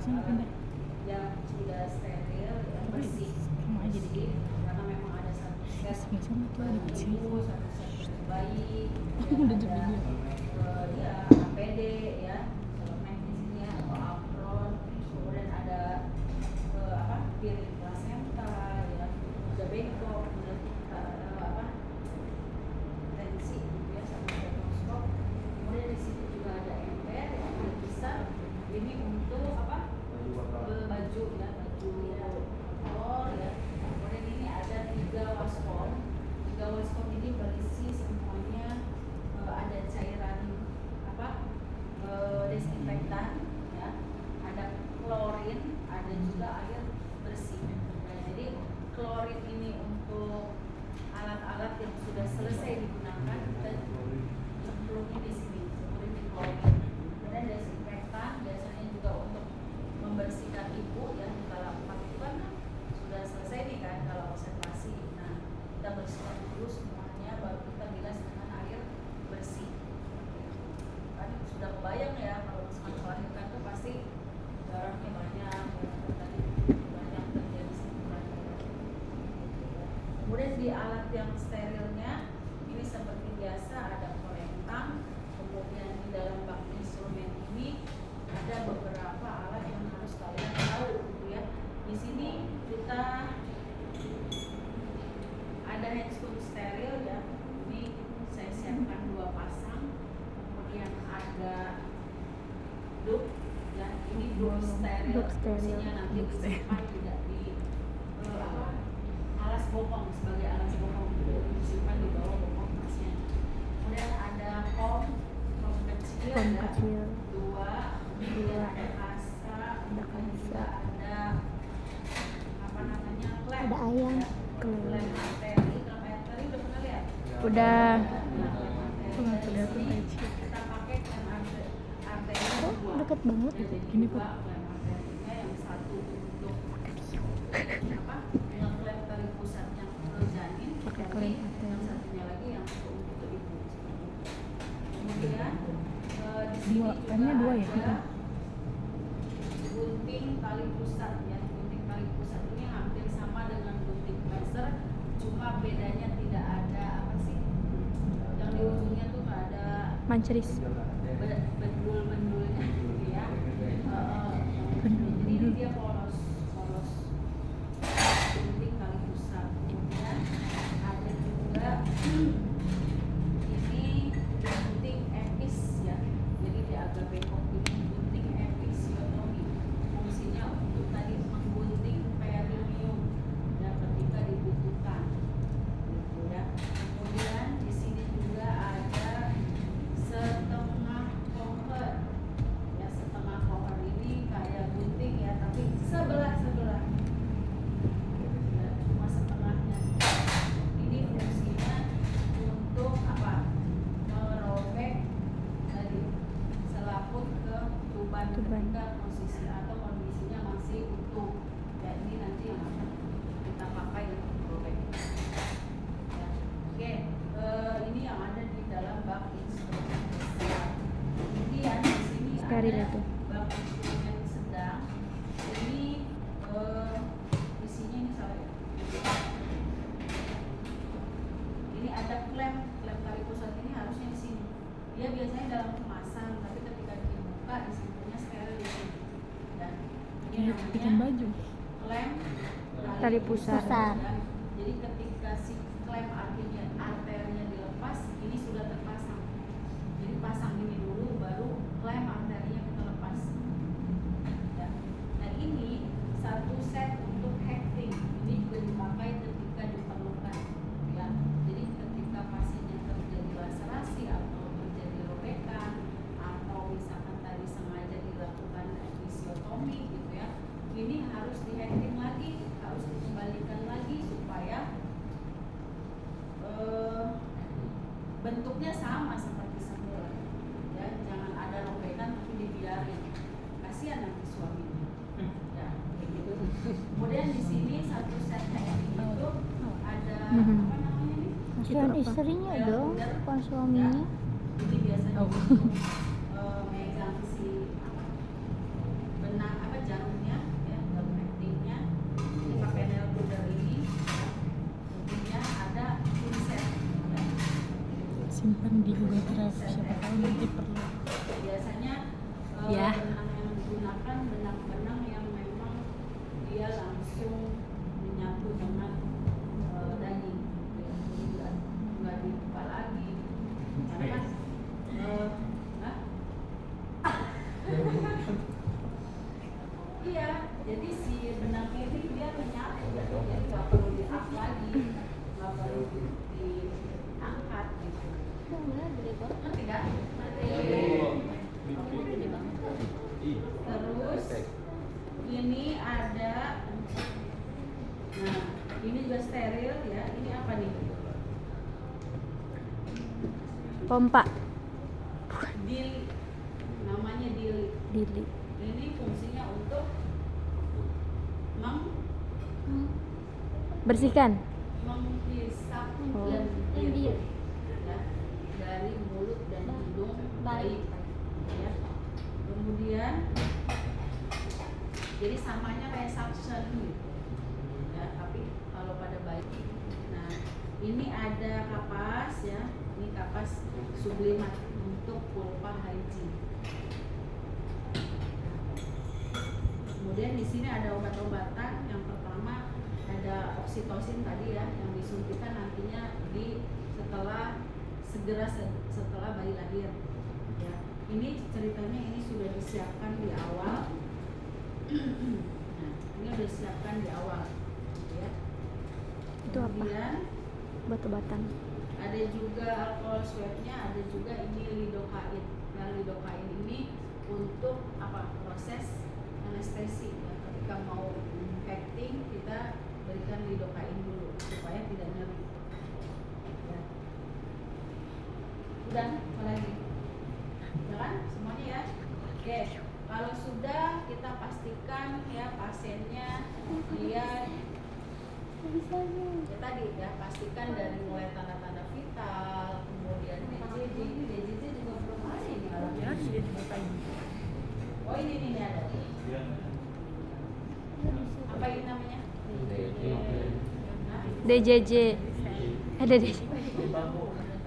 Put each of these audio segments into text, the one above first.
yang sudah steril dan bersih, karena memang ada satu set ibu, satu set bayi, ada APD ya, selemek di sini ya, atau apron, kemudian ada piring plasenta ya, ada bengkok, kemudian tensi gitu ya, sama stetoskop. Kemudian di sini juga ada ember yang besar, ini untuk baju ya, baju kolor ya. Kemudian ini ada 3 waskom. 3 waskom ini berisi semuanya ada cairan desinfektan ya, ada klorin, ada juga air bersih. Nah, jadi klorin ini untuk alat-alat yang sudah selesai digunakan, kita cemplungin di sini, cemplungin di klorin. Kemudian desinfektan biasanya juga untuk membersihkan ibu ya, kalau itu kan sudah selesai nih kan, kalau observasi. Nah, kita bersihkan dulu semuanya, baru kita bilas dengan air bersih. Kan sudah kebayang ya, kalau misalkan melahirkan tuh pasti darahnya banyak, banyak terjadi semburan. Kemudian di alat yang sterilnya ini seperti biasa ada kolentang. Kemudian di dalam bak instrumen ini ada beberapa alat yang harus kalian tahu gitu ya. Di sini kita ada handscoon steril ya. Ini saya siapkan 2 pasang. Kemudian ada duct ya. Ini duct steril. Fungsinya nanti disimpan tidak di alas bokong, sebagai alas bokong, disimpan di bawah bokong pasien. Kemudian ada kom kecil, ada 2, ada kasa, ada klem, ada ayam, klem arteri. Klem arteri udah pernah lihat? udah. Kita pakai klem arteri Deket banget gini Pak. Klem arterinya yang satu untuk ngeklem tali pusat yang ke janin, yang satunya lagi yang untuk ibu. Kemudian di sini juga ada gunting tali pusat ya. Gunting tali pusat ini hampir sama dengan gunting laser, cuma bedanya tidak ada yang di ujungnya tuh nggak ada manceris. bendul-bendulnya gitu ya. Jadi dia polos gunting tali pusat. Kemudian ada juga ini gunting epis ya. Jadi dia agak bengkok ini, gunting episiotomi. Fungsinya untuk tadi menggunting perineum ya, ketika dibutuhkan gitu ya. Kemudian di sini juga ada setengah koher ya. Setengah koher ini kayak gunting ya, tapi sebelah ya, cuma setengahnya. Ini fungsinya untuk merobek tadi selaput ke tuban ketika posisi atau kondisinya masih utuh ya. Ini nanti yang akan kita pakai untuk merobek ya. Oke, ini yang ada di dalam bak instrumen besar. Kemudian di sini Steril ada itu. bak instrumen sedang. Ini isinya ini salah ya. Ini ada klem tali pusat, ini harusnya di sini. Dia biasanya dalam kemasan, tapi ketika dibuka disimpannya steril di sini. Dan ini bikin namanya baju. klem Tali pusat. ya. Jadi ketika si klem arterinya dilepas, ini sudah terpasang. Jadi pasang ini dulu, baru klem arterinya kita lepas ya. Nah ini satu set untuk hecting. Ini juga dipakai ketika diperlukan ya. Jadi ketika pasiennya terjadi laserasi atau terjadi robekan, atau misalkan tadi sengaja dilakukan episiotomi gitu ya, ini harus di hecting lagi, harus dikembalikan lagi supaya bentuknya sama seperti semula ya. Jangan ada robekan tapi dibiarin, kasihan nanti suaminya ya, gitu. Kemudian di sini satu set hecting itu ada apa namanya nih? Kasihan istrinya dong, bukan suaminya. Ya. Jadi biasanya untuk megang si benang di Google Drive, siapa tahu nanti perlu. Biasanya Ya. benang yang digunakan benang-benang yang memang dia langsung menyatu dengan daging, ya. Jadi nggak dibuka lagi karena kan iya, jadi si benang ini dia menyatu, jadi nggak perlu di-up lagi, nggak perlu diangkat gitu. Ngerti nggak? Terus ini ada, nah ini juga steril ya. Ini apa nih? Pompa. Dili, namanya dili. Dili. Ini fungsinya untuk Bersihkan. menghisap Oh. lendir ya, dari mulut dan hidung bayi ya. Kemudian jadi samanya kayak suction gitu ya, tapi kalau pada bayi. Nah ini ada kapas ya, ini kapas sublimat untuk pulpa hygiene. Kemudian di sini ada obat-obatan. Yang pertama ada oksitosin tadi ya, yang disuntikan nantinya setelah bayi lahir. Ya, ini ceritanya ini sudah disiapkan di awal. Nah, ini sudah disiapkan di awal, ya. Itu apa? Kemudian Obat-obatan. ada juga alkohol swabnya, ada juga ini lidocain. Nah, lidocain ini untuk apa? Proses anestesi ya. Ketika mau acting kita berikan lidocain dulu supaya tidak nyeri ya. Udah, apa lagi? Ya kan? Semuanya ya. Oke, kalau sudah kita pastikan ya pasiennya lihat ya tadi ya, pastikan dari mulai tanda-tanda vital, kemudian DJJ. Ini DJJ juga belum ada ini alatnya. Oh ini ada. Apa ini namanya? DJJ. Ada DJJ. Ada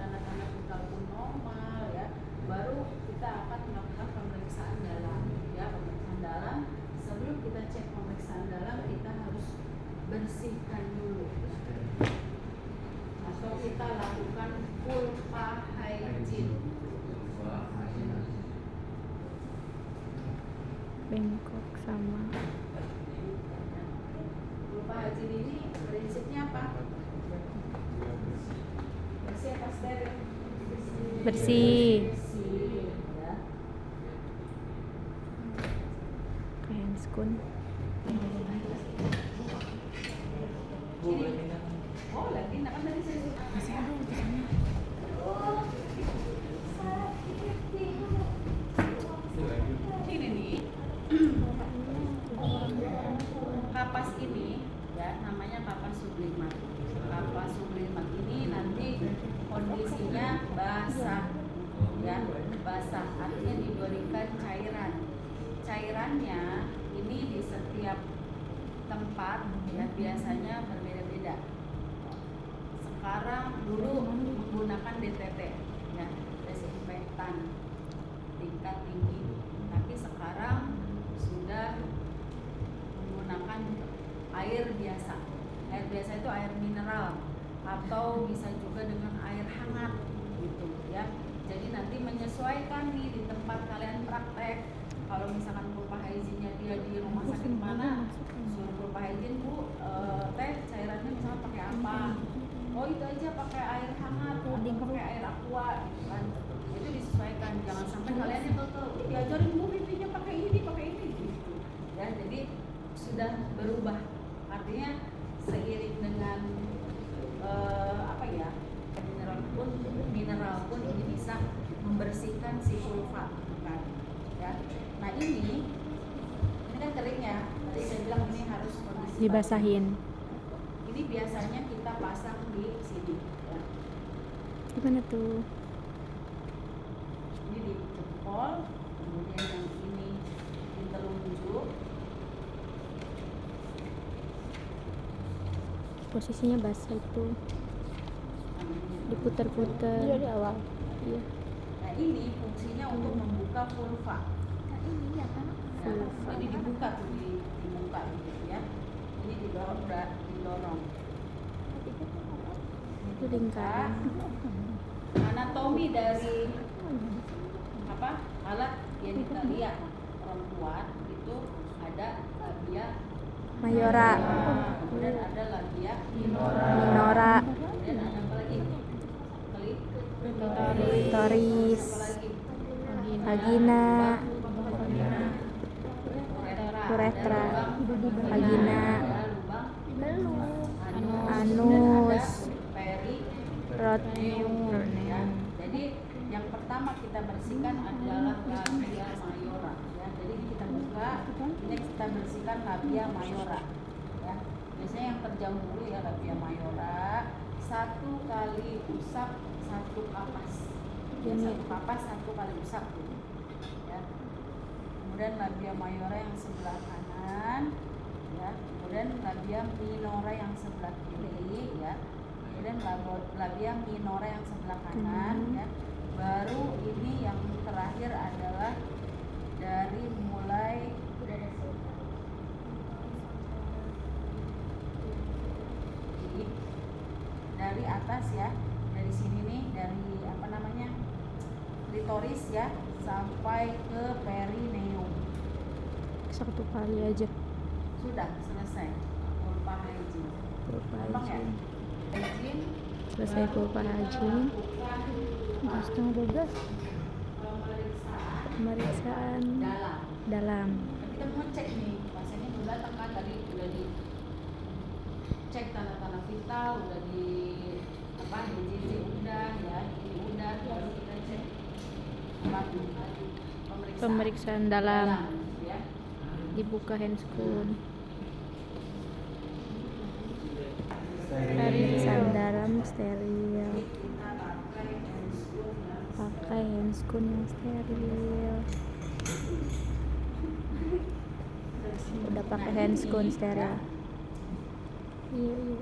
tanda-tanda vital pun normal ya. Baru kita akan melakukan pemeriksaan dalam ya, pemeriksaan dalam. Sebelum kita cek pemeriksaan dalam, kita harus bersihkan dulu. Atau kita lakukan pulpa hygiene. Bengkok sama. Pulpa hygiene ini prinsipnya apa? Bersih apa steril? Bersih. Bersih ya. Kayak handscoon. Oh lagi, nah kan tadi saya sudah Masih ada di sana. ini nih kapas ini ya, namanya kapas sublimat. Kapas sublimat ini nanti kondisinya basah ya, basah artinya diberikan cairan. Cairannya ini di setiap tempat ya biasanya berbeda-beda. Sekarang dulu menggunakan DTT ya, desinfektan tingkat tinggi, tapi sekarang sudah menggunakan air biasa. Air biasa itu air mineral atau bisa juga dengan air hangat gitu ya. Jadi nanti menyesuaikan nih di tempat kalian praktek. Kalau misalkan pulpa hygiene-nya dia di rumah sakit mana, suruh pulpa hygiene Bu, teh cairannya misalnya pakai apa? Oh itu aja pakai air hangat atau pakai air aqua gitu kan. Itu disesuaikan, jangan sampai kalian yang betul diajarin Bu pipinya pakai ini gitu. Ya, jadi sudah berubah. Artinya seiring dengan apa ya, mineral pun ini bisa membersihkan si vulva kan. Ya. Nah ini kan kering ya. Tadi saya bilang ini harus kondisi Dibasahin. ini biasanya kita pasang di sini ya. Gimana tuh? Ini di jempol, kemudian yang ini di telunjuk. Posisinya basah itu. Namanya Diputer-puter. Dari awal. Iya. Nah ini fungsinya untuk membuka vulva. Nah, ini ya kan? Ya, Vulva. jadi dibuka tuh di muka gitu ya. Ini didorong. Itu lingkaran. Anatomi dari apa alat genitalia perempuan itu ada labia Mayora. kemudian ada labia Minora. kemudian ada apa lagi? Klitoris. Apa lagi? Vagina. Uretra. Uretra. Ada Vagina. lubang Anus. peri. Roteum. Ya. Jadi yang pertama kita bersihkan adalah labia mayora ya. Jadi kita buka, ini kita bersihkan labia mayora ya. Biasanya yang terjauh dulu ya labia mayora. 1 kali usap 1 kapas. Ya, 1 kapas 1 kali usap dulu. Ya. Kemudian labia mayora yang sebelah kanan ya. Kemudian labia minora yang sebelah kiri ya. Kemudian labia minora yang sebelah kanan ya. Baru ini yang terakhir adalah dari mulai dari atas ya, dari sini nih, dari apa namanya klitoris ya sampai ke perineum. 1 kali aja. Sudah selesai vulva hygiene. Vulva Gampang ya? hygiene. Hygiene. Selesai vulva hygiene. Setengah 12. Pemeriksaan Dalam. dalam. Kita mau cek nih, pasiennya udah datang kan tadi udah dicek tanda-tanda vital, udah di apa DJJ udah ya, ini udah, baru kita cek apa Pemeriksaan dalam. ya. Dibuka handscoon. Pemeriksaan dalam steril. Pakai handscoon yang steril. Udah pakai handscoon steril. Iya.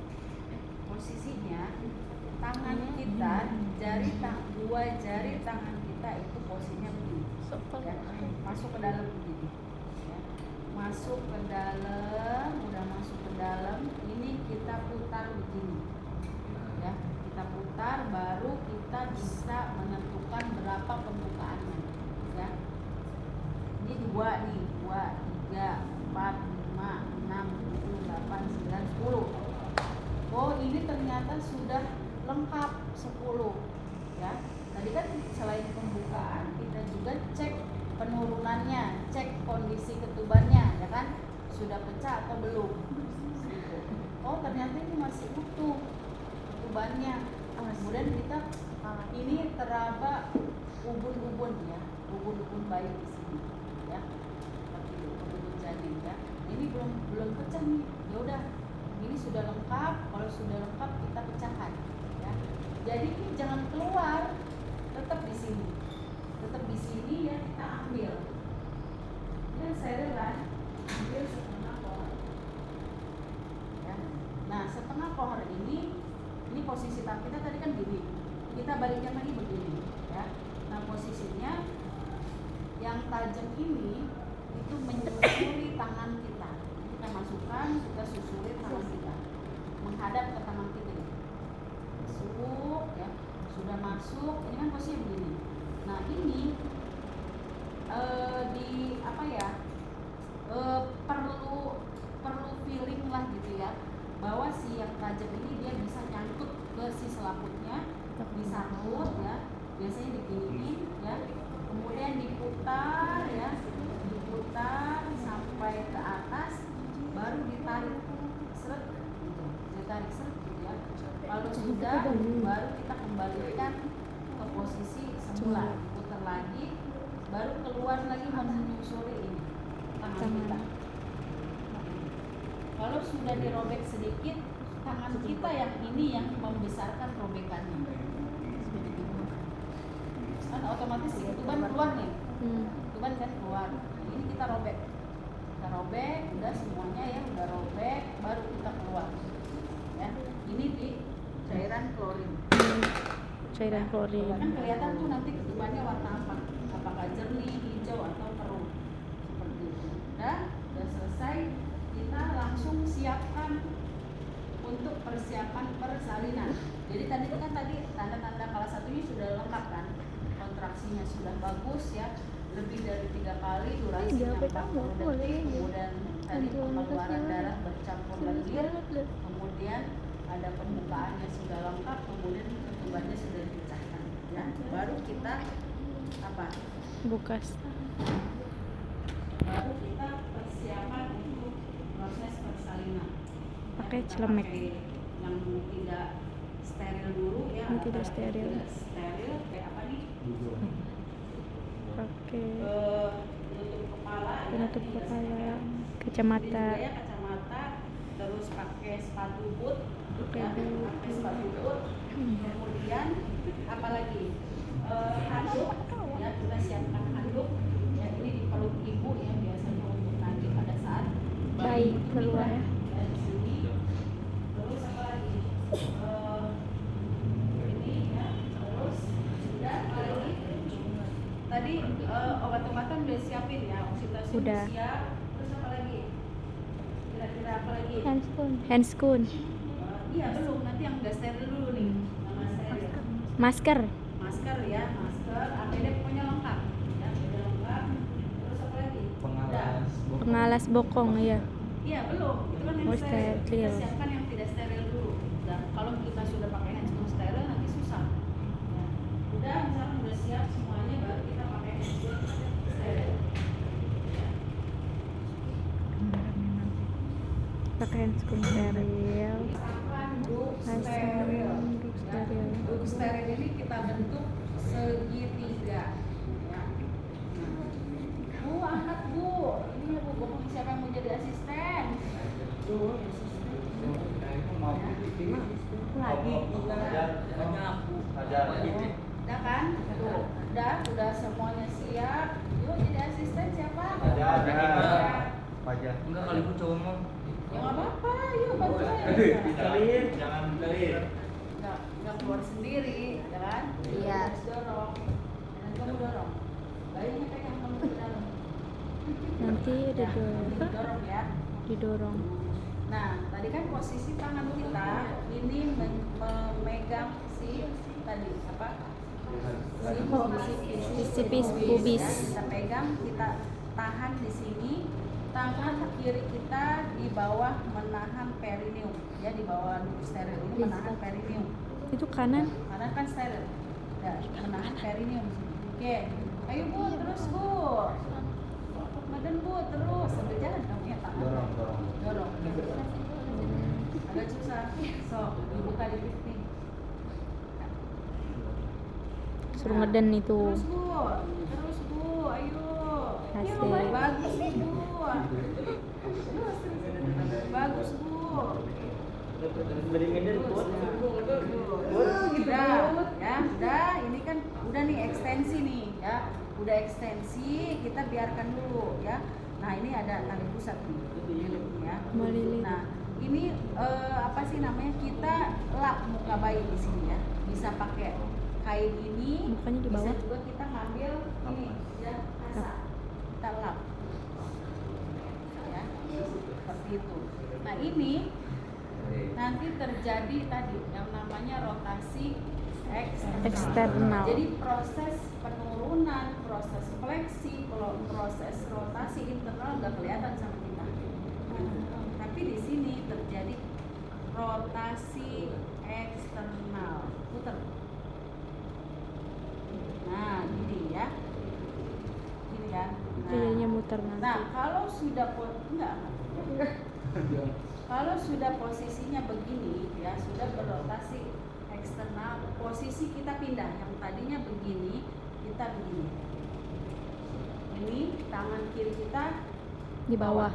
Posisinya tangan kita, dua jari tangan kita itu posisinya begini. Ya, masuk ke dalam begini. Ya. Masuk ke dalam, udah masuk ke dalam, ini kita putar begini. Ya, kita putar baru kita bisa menentukan berapa pembukaannya. Ya. Ini 2 nih, 2, 3, 4, 5, 6, 7, 8, 9, 10. Oh, ini ternyata sudah lengkap 10. Ya. Tadi kan selain pembukaan, kita juga cek penurunannya, cek kondisi ketubannya, ya kan? Sudah pecah atau belum? Gitu. Oh, ternyata ini masih utuh ketubannya. Kemudian kita ini teraba ubun-ubun ya, ubun-ubun bayi di sini, ya. Seperti itu, ubun-ubun janin ya. Ini belum pecah nih. Ya udah, ini sudah lengkap. Kalau sudah lengkap kita pecahkan, ya. Jadi ini jangan keluar, tetap di sini. Tetap di sini ya, kita ambil. Dan serilan ambil setengah pohon. Ya. Nah, setengah pohon ini posisi tangan kita tadi kan gini. Kita balikkan lagi begini, ya. Nah, posisinya yang tajam ini itu menyusuri tangan kita. Kita masukkan, kita susuri tangan kita. Menghadap ke tangan kita. Masuk, ya. Sudah masuk, ini kan posisinya begini. Nah, ini perlu feeling lah gitu ya, bahwa si yang tajam ini dia bisa nyangkut ke si selaputnya, disangkut ya, biasanya diginiin ya, kemudian diputar ya, diputar sampai ke atas, baru ditarik seret gitu, ditarik seret gitu ya. Kalau sudah, baru kita kembalikan ke posisi semula, diputar lagi, baru keluar lagi menyusuri ini tangan kita. Kalau sudah dirobek sedikit, tangan kita yang ini yang membesarkan robekannya. Kan otomatis si ketuban keluar nih. Ketuban kan keluar. Nah, ini kita robek. Kita robek, udah semuanya ya udah robek, baru kita keluar. Ya, ini di cairan klorin. cairan klorin. Kan kelihatan tuh nanti ketubannya warna apa, apakah jernih, hijau atau keruh seperti itu. Udah selesai, kita langsung siapkan untuk persiapan persalinan. Jadi tadi itu kan tanda-tanda kelas 1-nya sudah lengkap kan, kontraksinya sudah bagus ya, lebih dari 3 kali durasinya 40 detik, kemudian tadi pengeluaran darah bercampur lendir, kemudian ada pembukaannya sudah lengkap, kemudian ketubannya sudah dipecahkan ya. Baru kita apa? Bukas. Baru kita persiapan untuk proses persalinan. Pakai Kita celemek. pakai yang tidak steril dulu ya. Yang tidak apalagi steril. Tidak steril kayak apa nih? Pakai Penutup kepala. penutup ya, kepala, Ini kacamata. juga ya kacamata, terus pakai sepatu boot, Pakai ya, boot. pakai sepatu boot. Kemudian apalagi handuk, ya kita siapkan handuk. Ya ini di perut ibu ya biasanya untuk nanti pada saat Bayi keluar. di sini. Terus apa lagi? Ini ya. Terus sudah apa lagi? Tadi obat-obatan udah siapin ya, oksitosin Udah. siap. Terus apa lagi? Kira-kira apa lagi? Handscoon. Iya belum, nanti yang udah steril dulu nih. Nama steril. Masker. Masker ya, masker, APD pokoknya lengkap. Ya, APD lengkap. Terus apa lagi? Udah. Pengalas bokong ya. Iya belum, itu kan yang Oh, steril. Kita steril. siapkan yang tidak steril dulu. Dan kalau kita sudah pakai handscoon steril nanti susah. Ya. Udah, misalnya udah siap semuanya, baru kita pakai handscoon steril. Ya. Pakai handscoon steril. Duk steril. Duk steril. Duk steril ini kita bentuk segitiga. Ya. Bu, angkat Bu. Ini ya Bu, Gopeng siapa yang mau jadi asisten? Lagi. Udah kan? Tuh, udah semuanya siap. Yuk jadi asisten siapa? Enggak kali pun cowok mau. Ya nggak apa-apa, yuk bantuin. Jangan pelit. Nggak keluar sendiri, ya kan? Iya. Harus dorong. Dan kamu dorong. Bayinya pegang kamu ke dalam. Nanti Ya, didorong. didorong ya. Didorong. Nah, tadi kan posisi tangan kita ini memegang si tadi apa? Sipis pubis. Ya, kita pegang, kita tahan di sini. Tangan kiri kita di bawah menahan perineum, ya di bawah duk steril ini menahan perineum. Itu kanan. Karena kan steril. Ya, menahan perineum. Oke, ayo Bu, terus Bu. Badan Bu, terus sambil jalan kamu ya tangan. Dorong. Agak susah. So, dibuka dikit nih. Suruh ngeden itu. Terus Bu, ayo. Asik. Bagus nih Bu. Bagus Bu. Udah, ini kan udah nih ekstensi nih ya. Udah ekstensi, kita biarkan dulu ya. Nah, ini ada tali pusat nih. Ya. Melilit. Nah, ini apa sih namanya? Kita lap muka bayi di sini ya. Bisa pakai kain ini, Mukanya di bawah. bisa juga kita ngambil ini ya, kasa. Kita lap. Ya, seperti itu. Nah, ini nanti terjadi tadi yang namanya rotasi Eksternal. Jadi proses penurunan, proses fleksi, proses rotasi internal nggak kelihatan sama kita. Tapi di sini terjadi rotasi eksternal. Putar. Nah, gini ya. Gini kan. Jadinya muter nanti. Nah, kalau sudah kalau sudah posisinya begini ya, sudah berrotasi eksternal, posisi kita pindah. Yang tadinya begini, kita begini. Ini tangan kiri kita Di bawah.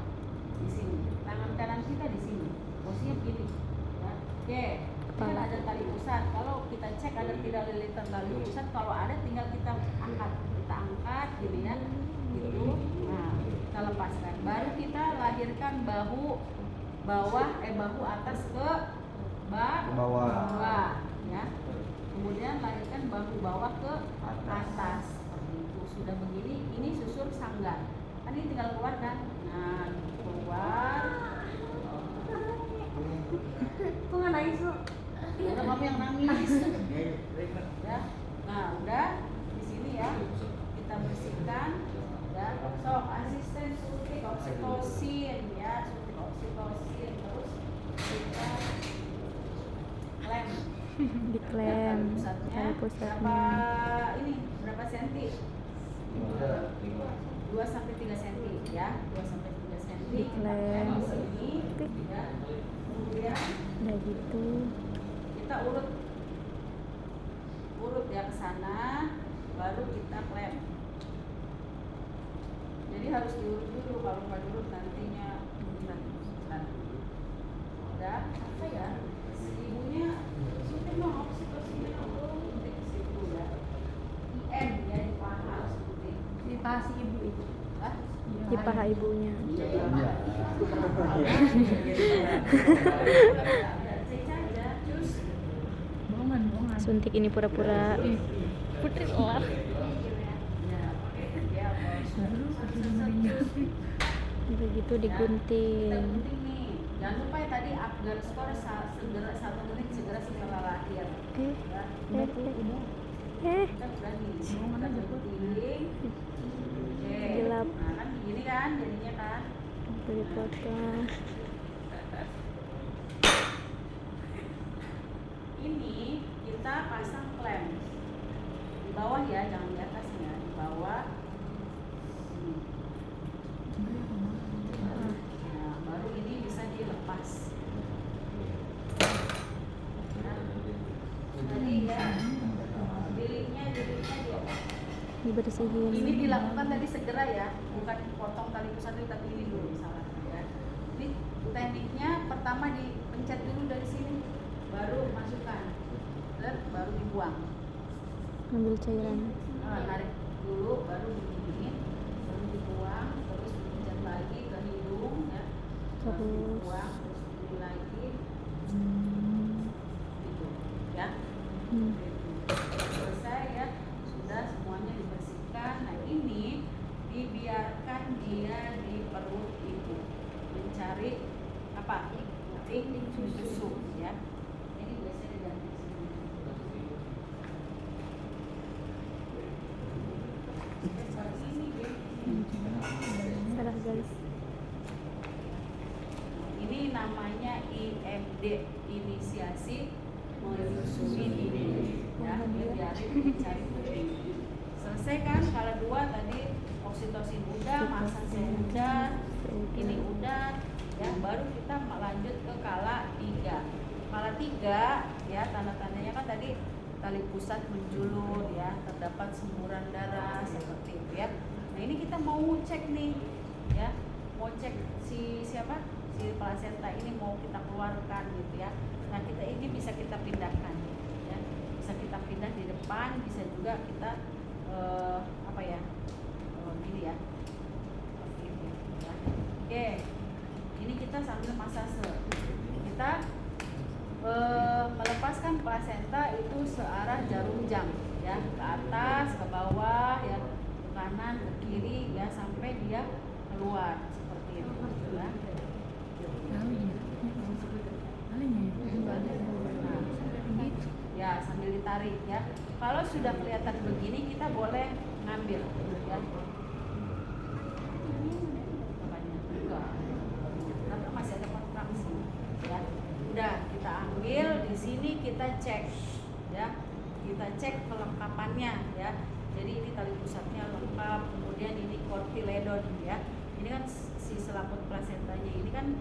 di sini, tangan kanan kita di sini. Posisinya begini. Ya. Oke. Ini kan Kepala. ada tali pusat. Kalau kita cek ada tidak lilitan tali pusat, kalau ada tinggal kita angkat. Kita angkat gini ya. Gitu. Nah, kita lepaskan. Baru kita lahirkan bahu bahu atas ke bawah ya. kemudian larikan bahu bawah ke atas seperti itu. Sudah begini, ini susur sanggar. Kan ini tinggal keluar kan? Nah, keluar. Kok nggak nangis lu? Ada kamu yang nangis. Ya. Nah, udah di sini ya. Kita bersihkan. Ya. Sok asisten suntik oksitosin ya, suntik oksitosin terus kita lem. Diklaim Pusatnya tali pusatnya. berapa senti? 2 sampai 3 senti ya, 2 sampai 3 senti. Diklaim. Di sini ya. Kemudian Udah gitu. kita urut ya ke sana, baru kita klem. Jadi harus diurut dulu, kalau nggak diurut nantinya berat. Udah apa ya? Si ibunya suntik dong oksitosin suntik ke situ ya. IM ya di paha suntik. Di pasti ibu itu. Hah? Di paha ibunya. Iya. Cek aja, terus Bohongan. Suntik ini pura-pura Putri kelar. udah gitu digunting. Kita gunting nih. Jangan lupa ya tadi agar skor segera 1 menit segera setelah lahir. Eh, Ya. eh, eh. Kita udah nih. Kita gunting. Oke. Gelap. Nah kan begini kan jadinya kan. Udah dipotong. Ini kita pasang klem di bawah ya, jangan di atasnya, di bawah. Nah, baru ini bisa dilepas. Nah, tadi ya, dilitnya dilepas. Dibersihin. Ini dilakukan tadi segera ya, bukan potong tali pusat dulu, tapi ini dulu salah ya. Ini tekniknya pertama dipencet dulu dari sini, baru masukkan, baru dibuang. Ambil cairan. Tarik dulu, baru begini, baru dibuang, terus dipencet lagi ke hidung ya, baru Terus. dibuang, terus begini lagi, gitu ya. Selesai ya, sudah semuanya dibersihkan. Nah ini dibiarkan dia di perut ibu mencari apa? Susu ya. Ini biasanya diganti sini. Seperti ini deh. Salah guys. Ini namanya IMD, inisiasi menyusui dini ya, biarin dicari putri. Selesai kan kala 2 tadi, oksitosin udah, maksasnya udah, ini udah ya, baru kita lanjut ke kala 3. Kala 3 ya, tanda-tandanya kan tadi tali pusat menjulur ya, terdapat semburan darah seperti itu ya. Nah ini kita mau cek nih ya, mau cek si plasenta ini mau kita keluarkan gitu ya. Nah kita ini bisa kita pindahkan ya, bisa kita pindah di depan, bisa juga kita gini ya, seperti itu ya. Oke, ini kita sambil masase, kita melepaskan plasenta itu searah jarum jam ya, ke atas, ke bawah ya, ke kanan, ke kiri ya, sampai dia keluar seperti itu ya. Ya sambil ditarik ya. Kalau sudah kelihatan begini kita boleh ngambil ya. Karena masih ada kontraksi ya. Udah kita ambil, di sini kita cek ya. Kita cek kelengkapannya ya. Jadi ini tali pusatnya lengkap, kemudian ini kortiledon ya. Ini kan si selaput plasentanya ini kan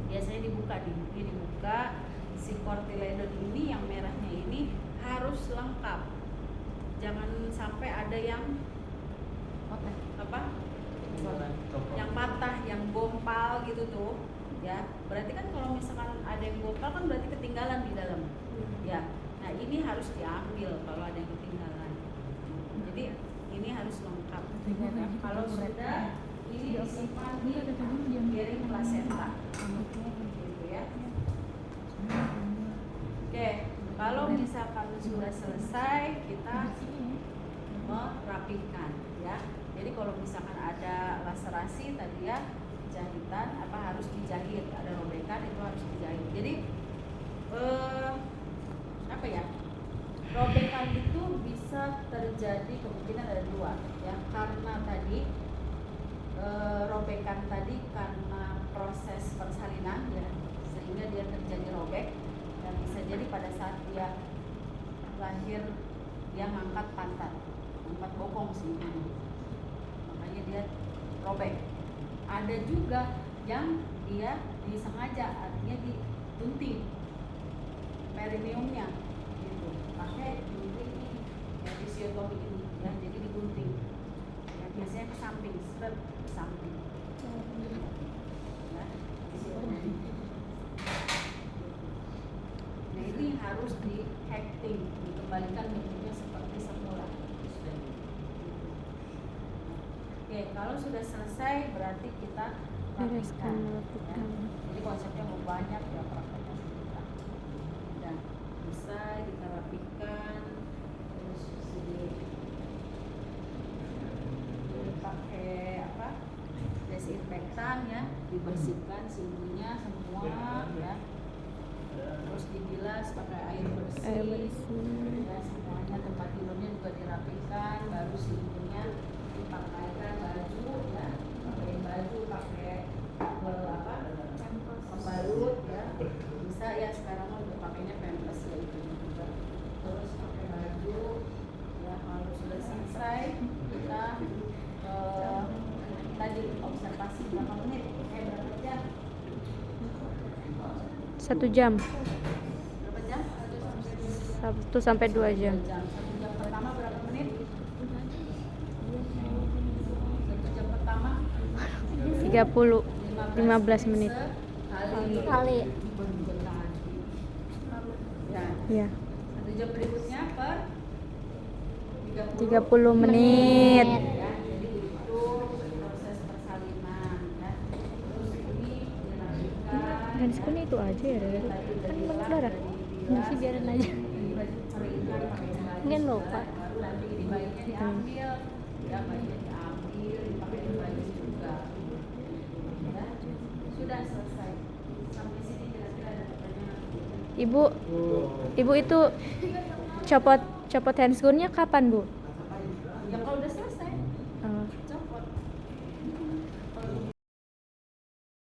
biasanya dibuka nih, ini dibuka. Si kortiledon ini yang merahnya ini harus lengkap, jangan sampai ada yang yang patah, yang gompal gitu tuh ya. Berarti kan kalau misalkan ada yang gompal kan berarti ketinggalan di dalam ya. Nah ini harus diambil kalau ada yang ketinggalan, jadi ini harus lengkap ya. Kalau sudah ini disimpan di piring plasenta gitu ya. Oke, kalau kalau misalkan sudah selesai kita merapikan ya. Jadi kalau misalkan ada laserasi tadi ya, jahitan harus dijahit, ada robekan itu harus dijahit. Jadi robekan itu bisa terjadi kemungkinan ada dua ya, karena tadi robekan tadi karena proses persalinan ya, sehingga dia terjadi robek, dan bisa jadi pada saat dia lahir dia ngangkat pantat, ngangkat bokong sih, makanya dia robek. Ada juga yang dia disengaja, artinya digunting perineumnya gitu, pakai gunting ini ya, fisiotomi ini ya, jadi digunting ya, biasanya ke samping, seret ke samping ya, fisiotomi. Nah ini harus di hecting, dikembalikan bentuknya seperti semula. Oke, kalau sudah selesai berarti kita Bereskan, rapikan ya. rapikan. Jadi konsepnya mau banyak ya prakteknya kita. Dan bisa kita rapikan, terus pakai desinfektan ya, dibersihkan singgungnya semua ya. Terus dibilas pakai air bersih. Air bersih. Ya, semuanya, tempat tidurnya juga dirapikan, baru singgungnya dipakaikan baju ya, pakai baju, pakai pembalut ya, bisa ya, sekarang udah pakainya pampers ya, itu juga. Terus pakai baju ya. Kalau sudah selesai kita tadi observasi berapa menit, berapa jam? 1 jam, Berapa jam? 1 sampai 2 jam. 1 jam pertama berapa menit? 1 jam pertama 15 menit. kali ya. Ya, 1 jam berikutnya per 30 menit. ya. Jadi itu proses persalinan ya. Terus ini dirapikan. Dan sekunnya itu aja ya, Rere. Kan banyak darah. Nggak sih, biarin aja. Mungkin lupa. Baru nanti ini bayinya diambil ya, bayinya diambil dipakai baju juga ya. Sudah selesai sampai sini, kira-kira ada pertanyaan? Ibu itu copot handscoon-nya kapan, Bu? Ya kalau udah selesai Oh. copot.